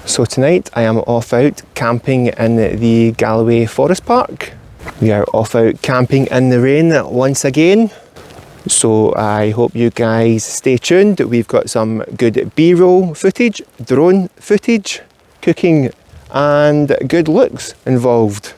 So tonight I am off out camping in the Galloway Forest Park. We are off out camping in the rain once again. So I hope you guys stay tuned. We've got some good B-roll footage, drone footage, cooking and good looks involved.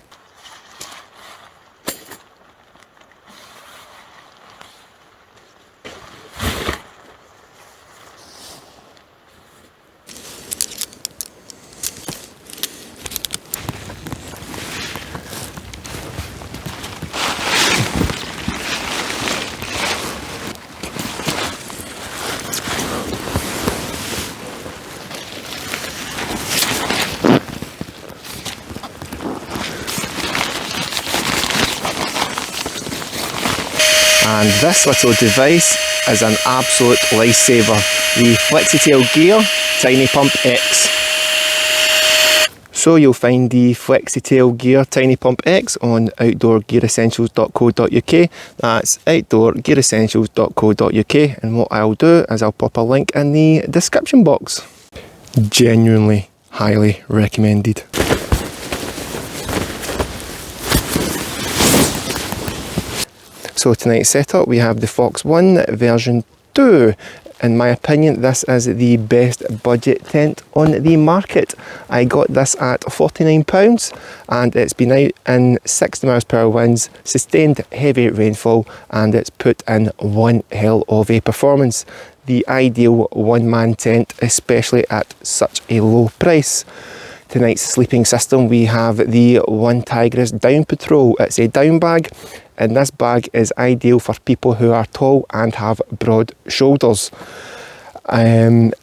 And this little device is an absolute lifesaver. The FlexiTail Gear Tiny Pump X. So you'll find the FlexiTail Gear Tiny Pump X on outdoorgearessentials.co.uk. That's outdoorgearessentials.co.uk, and what I'll do is I'll pop a link in the description box. Genuinely highly recommended. So tonight's setup, we have the Fox 1 version 2. In my opinion, this is the best budget tent on the market. I got this at £49 and it's been out in 60 miles per hour winds, sustained heavy rainfall, and it's put in one hell of a performance. The ideal one-man tent, especially at such a low price. Tonight's sleeping system, we have the One Tigress Down Patrol. It's a down bag, and this bag is ideal for people who are tall and have broad shoulders. It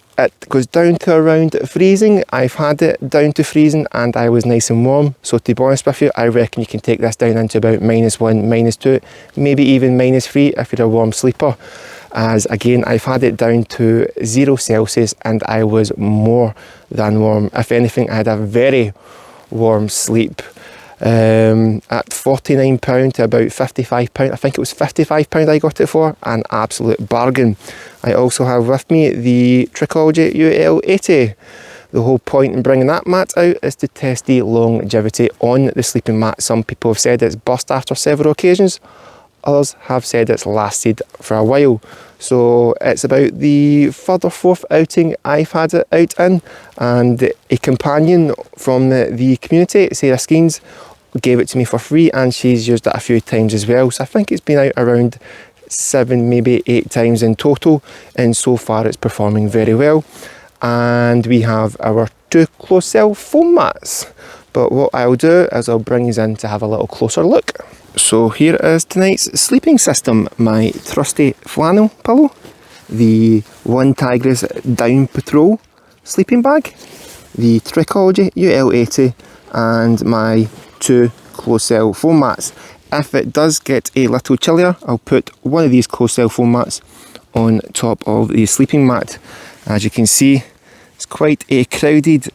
goes down to around freezing. I've had it down to freezing and I was nice and warm. So to be honest with you, I reckon you can take this down into about -1, -2, maybe even -3 if you're a warm sleeper. As again, I've had it down to 0 Celsius and I was more than warm. If anything, I had a very warm sleep. At £49 to about £55, I think it was £55 I got it for, an absolute bargain. I also have with me the Trichology UL80. The whole point in bringing that mat out is to test the longevity on the sleeping mat. Some people have said it's burst after several occasions, others have said it's lasted for a while. So it's about the third or fourth outing I've had it out in, and a companion from the community, Sarah Skeens, gave it to me for free and she's used it a few times as well. So I think it's been out around 7, maybe 8 times in total, and so far it's performing very well. And we have our 2 closed cell foam mats. But what I'll do is I'll bring you in to have a little closer look. So here is tonight's sleeping system. My trusty flannel pillow, the One Tigress Down Patrol sleeping bag, the Trichology UL80, and my 2 closed cell foam mats. If it does get a little chillier, I'll put one of these closed cell foam mats on top of the sleeping mat. As you can see, it's quite a crowded,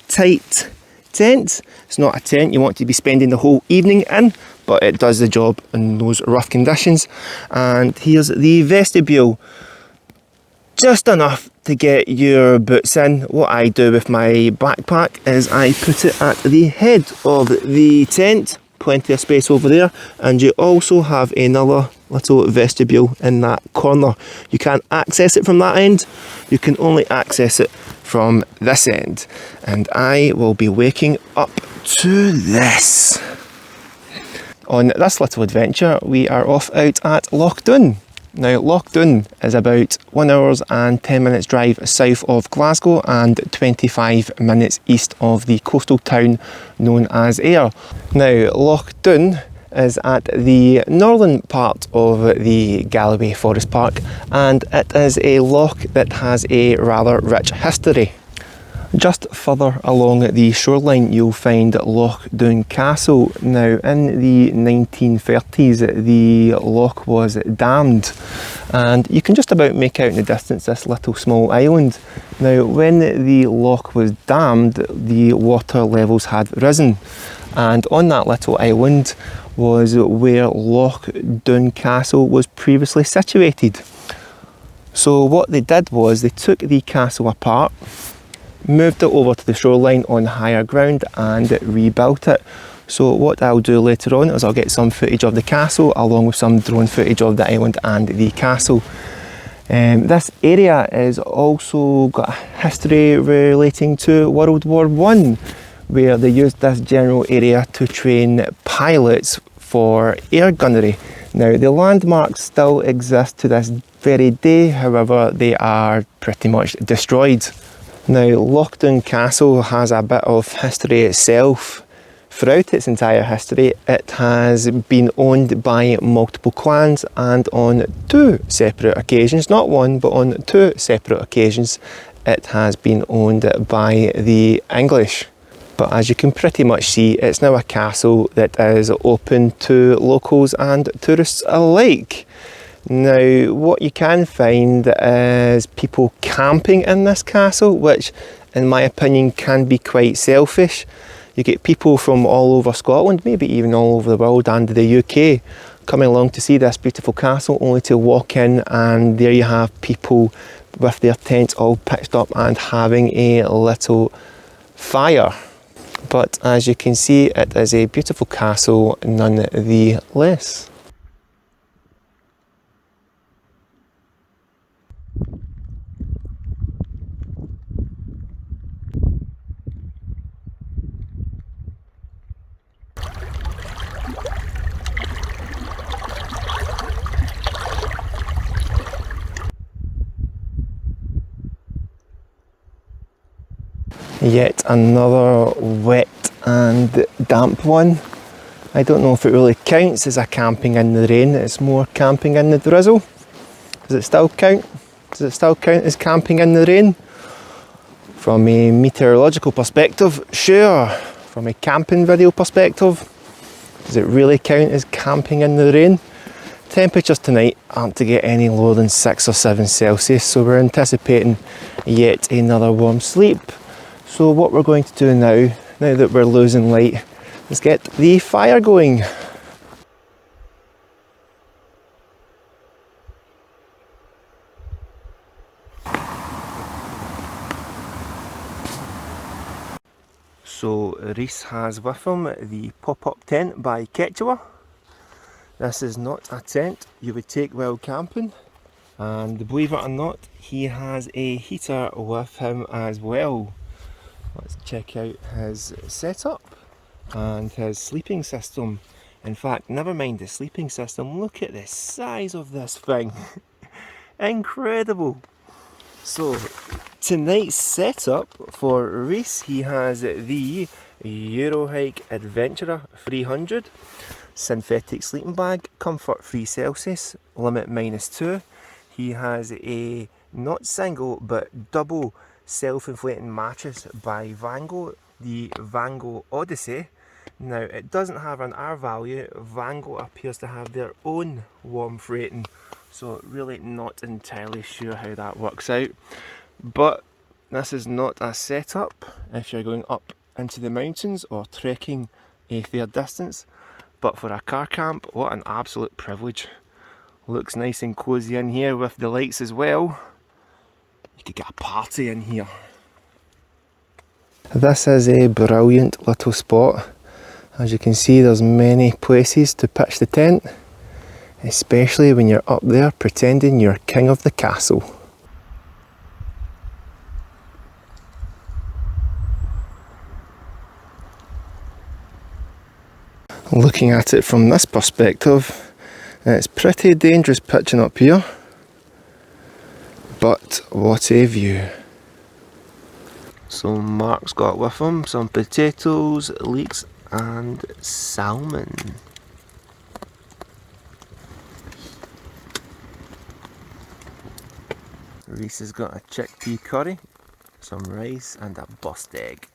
tight tent. It's not a tent you want to be spending the whole evening in, but it does the job in those rough conditions. And here's the vestibule. Just enough to get your boots in. What I do with my backpack is I put it at the head of the tent, plenty of space over there, and you also have another little vestibule in that corner. You can't access it from that end, you can only access it from this end. And I will be waking up to this. On this little adventure, we are off out at Loch Doon. Now, Loch Doon is about 1 hour and 10 minutes drive south of Glasgow and 25 minutes east of the coastal town known as Ayr. Now, Loch Doon is at the northern part of the Galloway Forest Park, and it is a loch that has a rather rich history. Just further along the shoreline you'll find Loch Doon Castle. Now in the 1930s the loch was dammed, and you can just about make out in the distance this little small island. Now when the loch was dammed, the water levels had risen, and on that little island was where Loch Doon Castle was previously situated. So what they did was they took the castle apart, moved it over to the shoreline on higher ground and rebuilt it. So what I'll do later on is I'll get some footage of the castle along with some drone footage of the island and the castle. This area has also got a history relating to World War I, where they used this general area to train pilots for air gunnery. Now the landmarks still exist to this very day, however they are pretty much destroyed. Now Loch Doon Castle has a bit of history itself. Throughout its entire history, it has been owned by multiple clans, and on 2 separate occasions, not one, but on 2 separate occasions, it has been owned by the English. But as you can pretty much see, it's now a castle that is open to locals and tourists alike. Now, what you can find is people camping in this castle, which in my opinion can be quite selfish. You get people from all over Scotland, maybe even all over the world and the UK, coming along to see this beautiful castle, only to walk in and there you have people with their tents all pitched up and having a little fire. But as you can see, it is a beautiful castle nonetheless. Yet another wet and damp one. I don't know if it really counts as a camping in the rain, it's more camping in the drizzle. Does it still count? Does it still count as camping in the rain? From a meteorological perspective, sure. From a camping video perspective, does it really count as camping in the rain? Temperatures tonight aren't to get any lower than 6 or 7 Celsius, so we're anticipating yet another warm sleep. So what we're going to do now that we're losing light, is get the fire going. So Rhys has with him the pop-up tent by Quechua. This is not a tent you would take while camping, and believe it or not, he has a heater with him as well. Let's check out his setup and his sleeping system. In fact, never mind the sleeping system, look at the size of this thing. Incredible. So tonight's setup for Rhys, he has the Eurohike Adventurer 300 synthetic sleeping bag, comfort 3 Celsius, limit -2. He has a not single but double self-inflating mattress by Vango, the Vango Odyssey. Now it doesn't have an R value. Vango appears to have their own warmth rating, so really not entirely sure how that works out. But this is not a setup if you're going up into the mountains or trekking a fair distance, but for a car camp, what an absolute privilege. Looks nice and cosy in here with the lights as well. You could get a party in here. This is a brilliant little spot. As you can see, there's many places to pitch the tent, especially when you're up there pretending you're king of the castle. Looking at it from this perspective, it's pretty dangerous pitching up here, but what a view. So Mark's got with him some potatoes, leeks and salmon. Rhys has got a chickpea curry, some rice and a bust egg.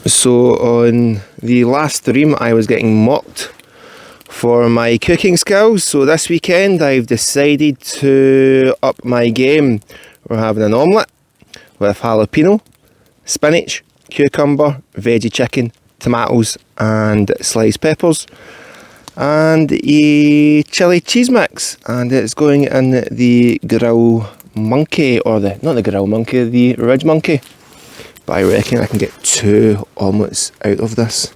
So on the last stream I was getting mocked for my cooking skills, so this weekend I've decided to up my game. We're having an omelette with jalapeno, spinach, cucumber, veggie chicken, tomatoes and sliced peppers, and a chili cheese mix, and it's going in the grill monkey, or not the grill monkey, the ridge monkey. But I reckon I can get 2 omelettes out of this.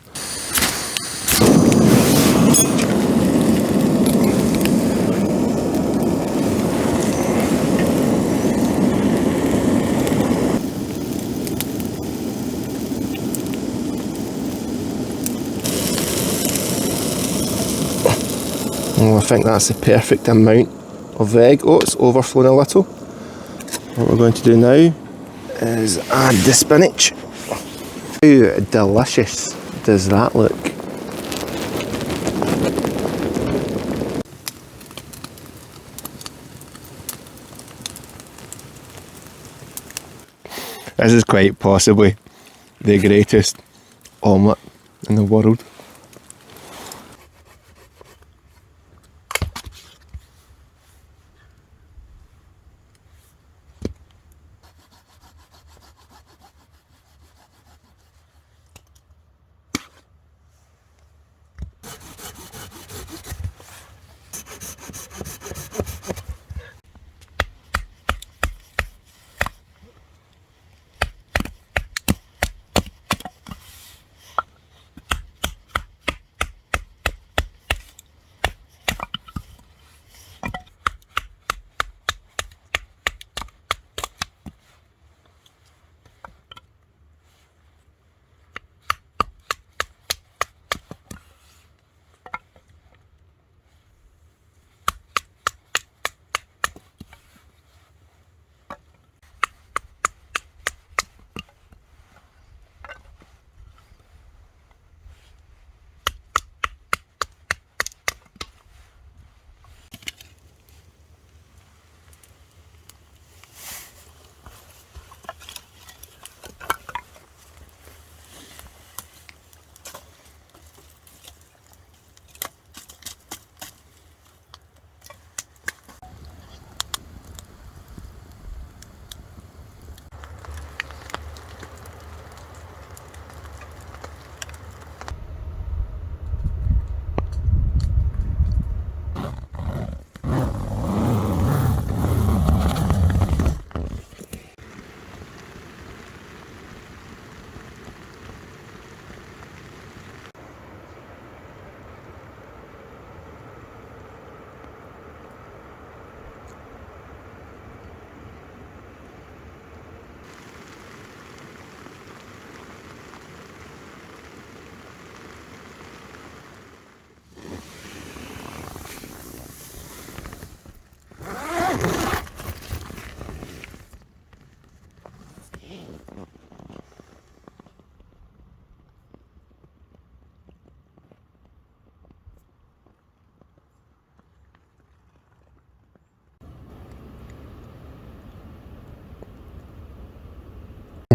Well, I think that's the perfect amount of egg. Oh, it's overflown a little. What we're going to do now is add the spinach. How delicious does that look? This is quite possibly the greatest omelette in the world.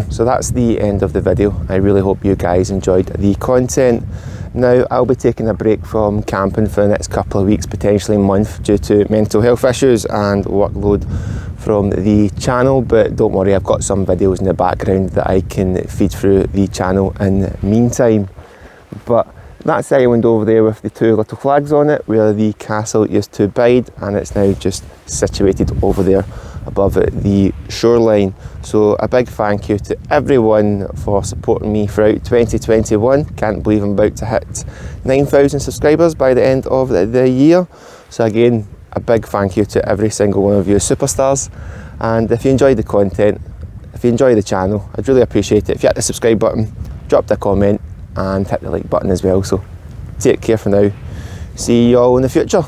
So that's the end of the video. I really hope you guys enjoyed the content. Now I'll be taking a break from camping for the next couple of weeks, potentially a month, due to mental health issues and workload from the channel, but don't worry, I've got some videos in the background that I can feed through the channel in the meantime. But that's the island over there with the 2 little flags on it, where the castle used to bide, and it's now just situated over there above the shoreline. So a big thank you to everyone for supporting me throughout 2021. Can't believe I'm about to hit 9,000 subscribers by the end of the year. So again, a big thank you to every single one of you superstars. And if you enjoyed the content, if you enjoy the channel, I'd really appreciate it if you hit the subscribe button, drop a comment and hit the like button as well. So take care for now. See you all in the future.